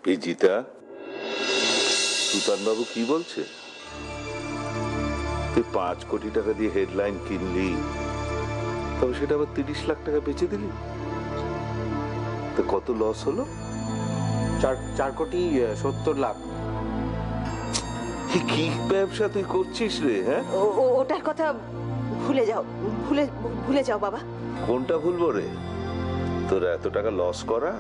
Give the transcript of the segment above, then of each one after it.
বিজিতা, সুতান বাবু কি বলছে? তুই 5 কোটি টাকা দিয়ে হেডলাইন কিনলি, তবে সেটা আবার 30 লাখ টাকা বেচে দিলি, তো কত লস হলো? 4 কোটি 70 লাখ। কি ব্যবসা তুই করছিস রে? হ্যাঁ, ওটার কথা ভুলে যাও, ভুলে যাও বাবা। কোনটা ভুলবো রে? তোর এত টাকা লস করা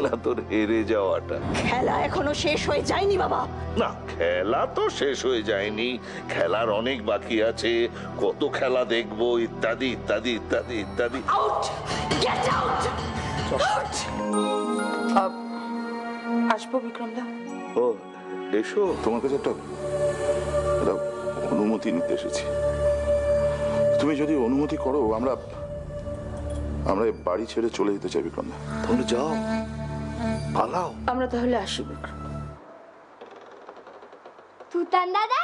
না তোর হেরে যাওয়াটা? খেলা এখনো শেষ হয়ে যায়নি বাবা। না, খেলা তো শেষ হয়ে যায়নি, খেলার অনেক বাকি আছে, কত খেলা দেখবো, ইত্যাদি ইত্যাদি ইত্যাদি ইত্যাদি। Out, get out, out. আসবো বিক্রমদা? ও এসো, তোমার কাছে একটা অনুমতি নিতে এসেছি। তুমি যদি অনুমতি করো, আমরা বাড়ি ছেড়ে চলে যেতে চাই বিক্রম দা। তাহলে যাও, পালাও। আমরা তাহলে আসি বিক্রম। তুতান দাদা,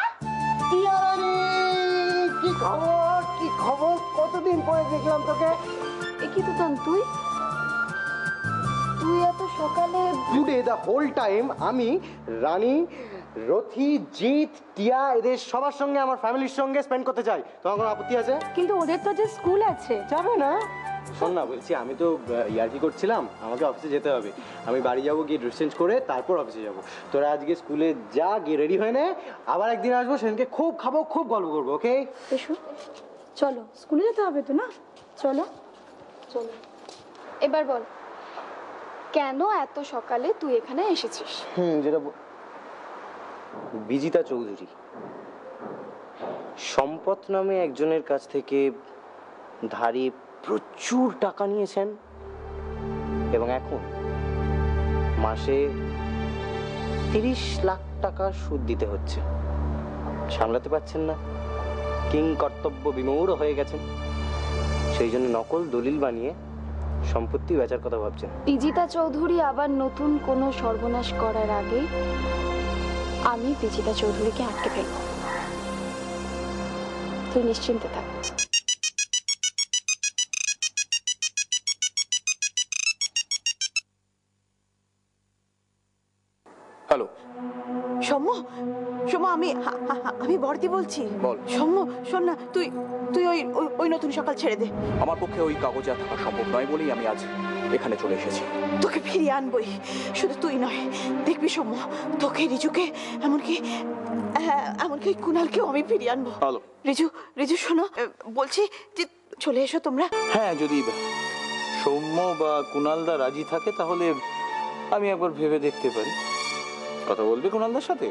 কি খবর? কি খবর? কতদিন পরে দেখলাম তোকে। কি তুতান, তুই এত সকালে? টুডে দ্য হোল টাইম আমি রানী, রথি, জিৎ, টিয়া এদের সবার সঙ্গে আমার ফ্যামিলির সঙ্গে স্পেন্ড করতে চাই। তোমার কোনো আপত্তি আছে? কিন্তু ওদের তো যে স্কুল আছে। যাবে না? শোন না, বলছি আমি তো ইয়ার্কি করছিলাম, আমাকে অফিসে যেতে হবে। আমি বাড়ি যাবো, গিয়ে ড্রেস চেঞ্জ করে তারপর অফিসে যাবো। তোরা আজকে স্কুলে যা, গিয়ে রেডি হয়ে নে, আবার একদিন আসবো, সেদিনকে খুব খাবো, খুব গল্প করবো। ওকে? এসো, চলো, স্কুলে যেতে হবে তো না? চলো চলো। এবার বল, কেন এত সকালে তুই এখানে এসেছিস? যেটা বিজিতা চৌধুরী সম্পদ নামে একজনের কাছ থেকে ধারে প্রচুর টাকা নিয়েছেন এবং এখন মাসে 30 লাখ টাকা সুদ দিতে হচ্ছে। সামলাতে পারছেন না, কিং কর্তব্য বিমূঢ় হয়ে গেছেন, সেই জন্য নকল দলিল বানিয়ে সম্পত্তি বেচার কথা ভাবছেন। বিজিতা চৌধুরী আবার নতুন কোনো সর্বনাশ করার আগে আমি বিজিতা চৌধুরীকে আটকে ফেলব। তুই নিশ্চিন্তে থাক। হ্যালো সৌম্য, সৌম্য, আমি বর্দি বলছি। বল। সৌম্য শোন না, তুই ওই নতুন সকাল ছেড়ে দে। আমার পক্ষে ওই কাগজে থাকা সম্ভব নয় বলেই আমি আজ এখানে চলে এসেছি। তোকে ফিরিয়ে আনবই, শুধু তুই নয়, দেখবি সৌম্য, তোকে, রিজুকে, এমনকি ওই কুনালকেও আমি ফিরিয়ে আনবো। হ্যালো রিজু শোনো, বলছি যে চলে এসো তোমরা। হ্যাঁ, যদি সৌম্য বা কুনালদা রাজি থাকে তাহলে আমি একবার ভেবে দেখতে পারি। কথা বলবে কুনালদার সাথে?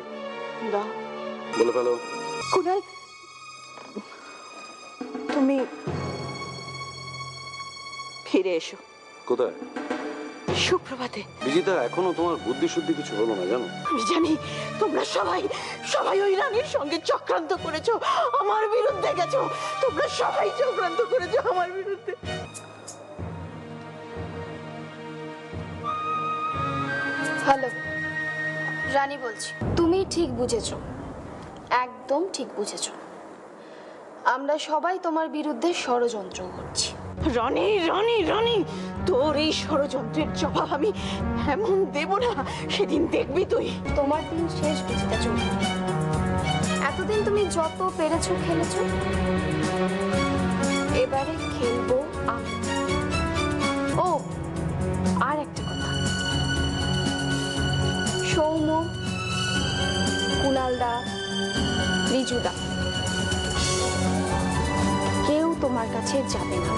দাও, বলে ফেলো। কুনাল, তুমি ফিরে এসো। কোথায়? সুপ্রভাতে। বিজিতা, এখনো তোমার বুদ্ধি শুদ্ধি কিছু হলো না জানো? আমি জানি তোমরা সবাই ওই রানীর সঙ্গে চক্রান্ত করেছো, আমার বিরুদ্ধে গেছো। তোমরা সবাই চক্রান্ত করেছো আমার বিরুদ্ধে। হ্যালো, রানী বলছি। তুমি ঠিক বুঝেছো, একদম ঠিক বুঝেছো। আমরা সবাই তোমার বিরুদ্ধে ষড়যন্ত্র করছি। রানী রানী রানী, তোর এই ষড়যন্ত্রের জবাব আমি এমন দেব না, সেদিন দেখবি তুই। তোমার দিন শেষ বিজিতা চৌধুরী। এতদিন তুমি যত পেরেছো খেলেছো, এবারে খেলবো আমি। ও আর একটা কথা, সৌম্য, কুনালদা, রিজুদা কেউ তোমার কাছে যাবে না।